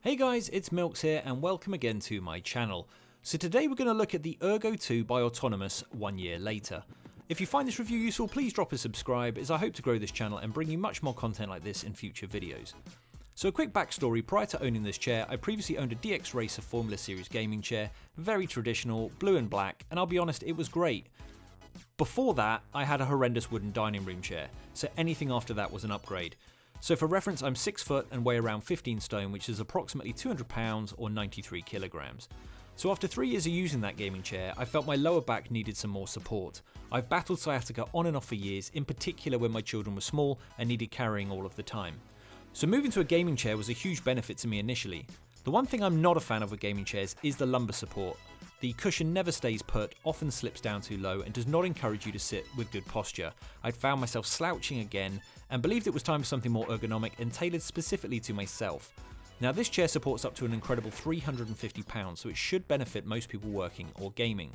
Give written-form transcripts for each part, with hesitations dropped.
Hey guys, it's Milks here and welcome again to my channel. So today we're going to look at the Ergo 2 by Autonomous 1 year later. If you find this review useful, please drop a subscribe as I hope to grow this channel and bring you much more content like this in future videos. So a quick backstory, prior to owning this chair, I previously owned a DX Racer Formula Series gaming chair, very traditional, blue and black, and I'll be honest, it was great. Before that, I had a horrendous wooden dining room chair, so anything after that was an upgrade. So for reference, I'm 6 foot and weigh around 15 stone, which is approximately 200 pounds or 93 kilograms. So after 3 years of using that gaming chair, I felt my lower back needed some more support. I've battled sciatica on and off for years, in particular when my children were small and needed carrying all of the time. So moving to a gaming chair was a huge benefit to me initially. The one thing I'm not a fan of with gaming chairs is the lumbar support. The cushion never stays put, often slips down too low, and does not encourage you to sit with good posture. I'd found myself slouching again and believed it was time for something more ergonomic and tailored specifically to myself. Now this chair supports up to an incredible 350 pounds, so it should benefit most people working or gaming.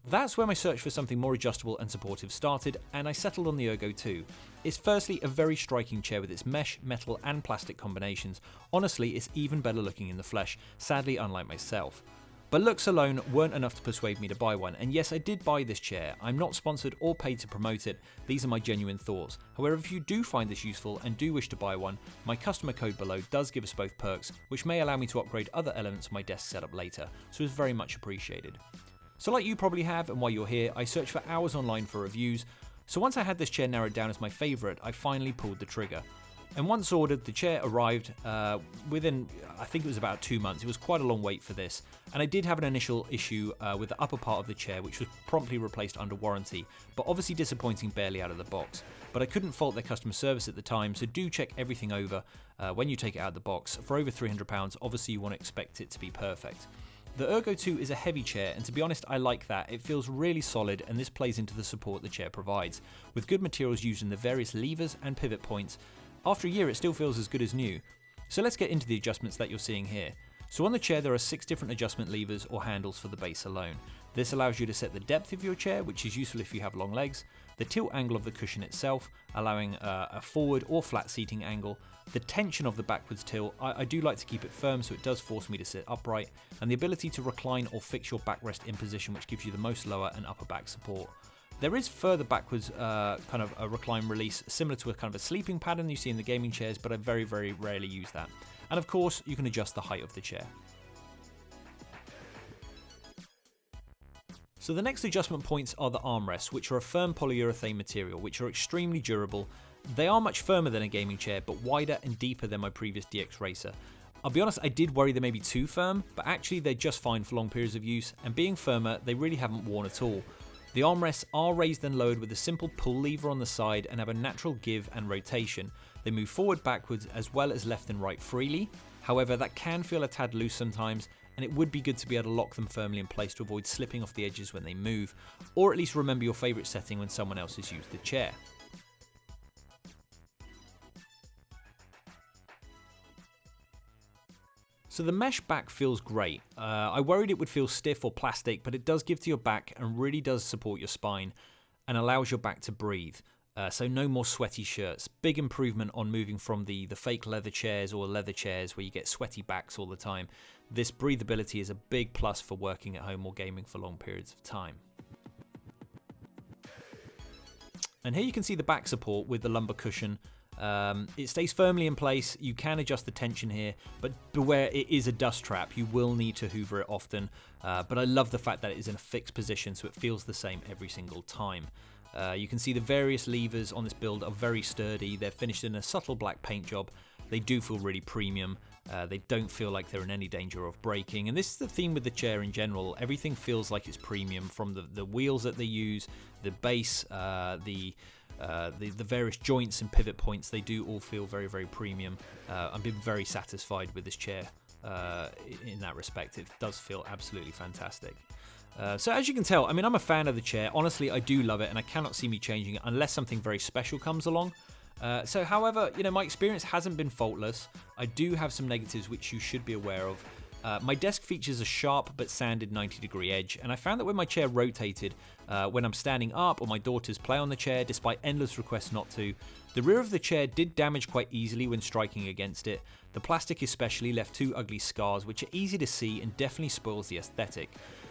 That's where my search for something more adjustable and supportive started, and I settled on the Ergo 2. It's firstly a very striking chair with its mesh, metal and plastic combinations. Honestly, it's even better looking in the flesh, sadly unlike myself. But looks alone weren't enough to persuade me to buy one, and yes, I did buy this chair. I'm not sponsored or paid to promote it, these are my genuine thoughts. However, if you do find this useful and do wish to buy one, my customer code below does give us both perks, which may allow me to upgrade other elements of my desk setup later, so it's very much appreciated. So like you probably have, and while you're here, I searched for hours online for reviews, so once I had this chair narrowed down as my favourite, I finally pulled the trigger. And once ordered, the chair arrived within, I think it was about 2 months. It was quite a long wait for this. And I did have an initial issue with the upper part of the chair, which was promptly replaced under warranty, but obviously disappointing barely out of the box. But I couldn't fault their customer service at the time, so do check everything over when you take it out of the box. For over £300, obviously you want to expect it to be perfect. The Ergo 2 is a heavy chair, and to be honest, I like that. It feels really solid, and this plays into the support the chair provides. With good materials used in the various levers and pivot points, after a year it still feels as good as new. So let's get into the adjustments that you're seeing here. So on the chair there are 6 different adjustment levers or handles for the base alone. This allows you to set the depth of your chair, which is useful if you have long legs, the tilt angle of the cushion itself, allowing a forward or flat seating angle, the tension of the backwards tilt. I do like to keep it firm so it does force me to sit upright, and the ability to recline or fix your backrest in position, which gives you the most lower and upper back support. There is further backwards kind of a recline release, similar to a kind of a sleeping pattern you see in the gaming chairs, but I very, very rarely use that. And of course, you can adjust the height of the chair. So the next adjustment points are the armrests, which are a firm polyurethane material, which are extremely durable. They are much firmer than a gaming chair, but wider and deeper than my previous DX Racer. I'll be honest, I did worry they may be too firm, but actually they're just fine for long periods of use, and being firmer, they really haven't worn at all. The armrests are raised and lowered with a simple pull lever on the side and have a natural give and rotation. They move forward, backwards, as well as left and right freely. However, that can feel a tad loose sometimes, and it would be good to be able to lock them firmly in place to avoid slipping off the edges when they move, or at least remember your favourite setting when someone else has used the chair. So the mesh back feels great. I worried it would feel stiff or plastic, but it does give to your back and really does support your spine and allows your back to breathe. So no more sweaty shirts. Big improvement on moving from the fake leather chairs or leather chairs where you get sweaty backs all the time. This breathability is a big plus for working at home or gaming for long periods of time. And here you can see the back support with the lumbar cushion. It stays firmly in place. You can adjust the tension here, but beware, it is a dust trap. You will need to hoover it often, but I love the fact that it is in a fixed position so it feels the same every single time. You can see the various levers on this build are very sturdy. They're finished in a subtle black paint job. They do feel really premium. They don't feel like they're in any danger of breaking, and this is the theme with the chair in general. Everything feels like it's premium, from the wheels that they use, the base, the various joints and pivot points. They do all feel very, very premium. I've been very satisfied with this chair in that respect. It does feel absolutely fantastic. So as you can tell, I mean, I'm a fan of the chair. Honestly, I do love it, and I cannot see me changing it unless something very special comes along. However, my experience hasn't been faultless. I do have some negatives which you should be aware of. My desk features a sharp but sanded 90-degree edge, and I found that when my chair rotated, when I'm standing up or my daughters play on the chair, despite endless requests not to, the rear of the chair did damage quite easily when striking against it. The plastic especially left 2 ugly scars, which are easy to see and definitely spoils the aesthetic.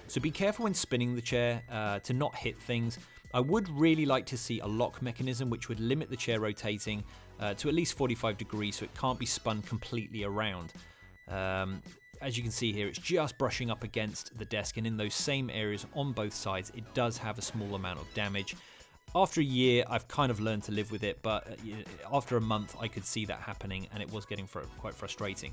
So be careful when spinning the chair to not hit things. I would really like to see a lock mechanism which would limit the chair rotating to at least 45 degrees so it can't be spun completely around. As you can see here, it's just brushing up against the desk, and in those same areas on both sides, it does have a small amount of damage. After a year, I've kind of learned to live with it, but after a month, I could see that happening, and it was getting quite frustrating.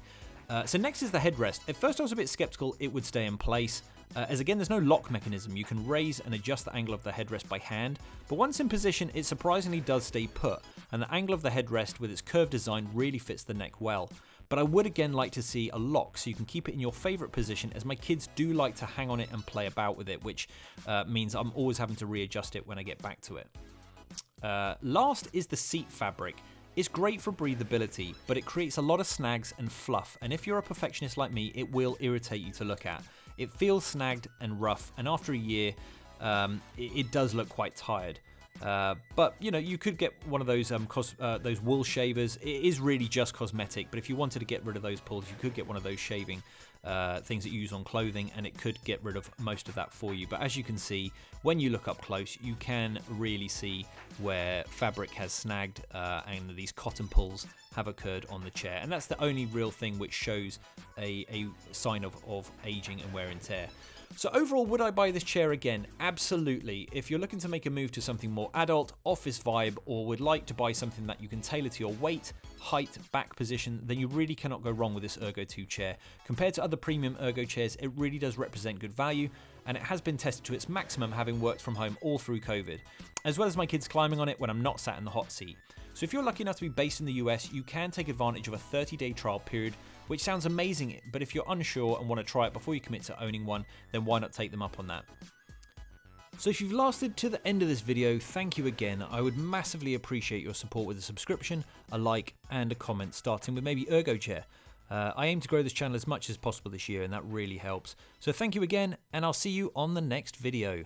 So next is the headrest. At first, I was a bit skeptical it would stay in place, as again, there's no lock mechanism. You can raise and adjust the angle of the headrest by hand, but once in position, it surprisingly does stay put, and the angle of the headrest with its curved design really fits the neck well. But I would again like to see a lock so you can keep it in your favorite position, as my kids do like to hang on it and play about with it, which means I'm always having to readjust it when I get back to it. Last is the seat fabric. It's great for breathability, but it creates a lot of snags and fluff, and if you're a perfectionist like me, it will irritate you to look at. It feels snagged and rough, and after a year, it does look quite tired. But you know, you could get one of those wool shavers. It is really just cosmetic, but if you wanted to get rid of those pulls, you could get one of those shaving things that you use on clothing, and it could get rid of most of that for you. But as you can see, when you look up close, you can really see where fabric has snagged and these cotton pulls have occurred on the chair, and that's the only real thing which shows a sign of aging and wear and tear. So overall, would I buy this chair again? Absolutely. If you're looking to make a move to something more adult, office vibe, or would like to buy something that you can tailor to your weight, height, back position, then you really cannot go wrong with this Ergo 2 chair. Compared to other premium Ergo chairs, it really does represent good value, and it has been tested to its maximum, having worked from home all through COVID, as well as my kids climbing on it when I'm not sat in the hot seat. So if you're lucky enough to be based in the US, you can take advantage of a 30-day trial period, which sounds amazing, but if you're unsure and want to try it before you commit to owning one, then why not take them up on that? So if you've lasted to the end of this video, thank you again. I would massively appreciate your support with a subscription, a like, and a comment, starting with maybe Ergo Chair. I aim to grow this channel as much as possible this year, and that really helps. So thank you again, and I'll see you on the next video.